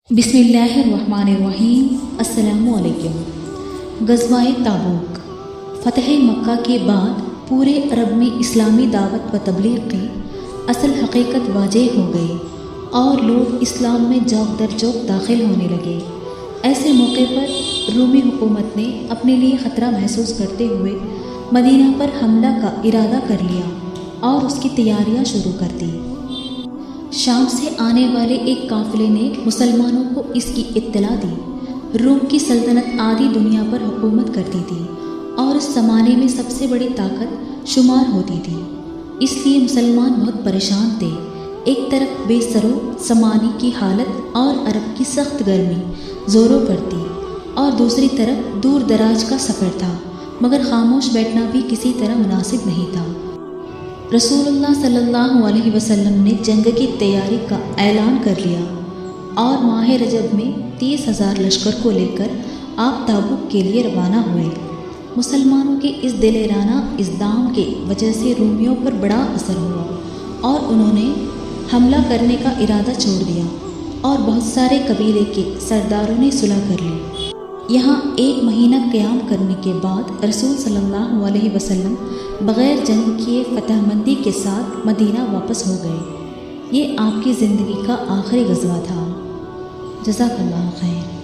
بسم اللہ الرحمن الرحیم۔ السلام علیکم۔ غزوہ تبوک۔ فتح مکہ کے بعد پورے عرب میں اسلامی دعوت و تبلیغ کی اصل حقیقت واضح ہو گئی اور لوگ اسلام میں جوق در جوق داخل ہونے لگے۔ ایسے موقع پر رومی حکومت نے اپنے لیے خطرہ محسوس کرتے ہوئے مدینہ پر حملہ کا ارادہ کر لیا اور اس کی تیاریاں شروع کر دی۔ شام سے آنے والے ایک قافلے نے مسلمانوں کو اس کی اطلاع دی۔ روم کی سلطنت آدھی دنیا پر حکومت کرتی تھی اور اس زمانے میں سب سے بڑی طاقت شمار ہوتی تھی، اس لیے مسلمان بہت پریشان تھے۔ ایک طرف بے سرو سمانی کی حالت اور عرب کی سخت گرمی زوروں پر تھی، اور دوسری طرف دور دراز کا سفر تھا، مگر خاموش بیٹھنا بھی کسی طرح مناسب نہیں تھا۔ رسول اللہ صلی اللہ علیہ وسلم نے جنگ کی تیاری کا اعلان کر لیا اور ماہ رجب میں 30,000 لشکر کو لے کر آپ تبوک کے لیے روانہ ہوئے۔ مسلمانوں کے اس دلیرانہ اقدام کے وجہ سے رومیوں پر بڑا اثر ہوا اور انہوں نے حملہ کرنے کا ارادہ چھوڑ دیا اور بہت سارے قبیلے کے سرداروں نے صلح کر لی۔ یہاں 1 مہینہ قیام کرنے کے بعد رسول صلی اللہ علیہ وسلم بغیر جنگ کیے فتح مندی کے ساتھ مدینہ واپس ہو گئے۔ یہ آپ کی زندگی کا آخری غزوہ تھا۔ جزاک اللہ خیر۔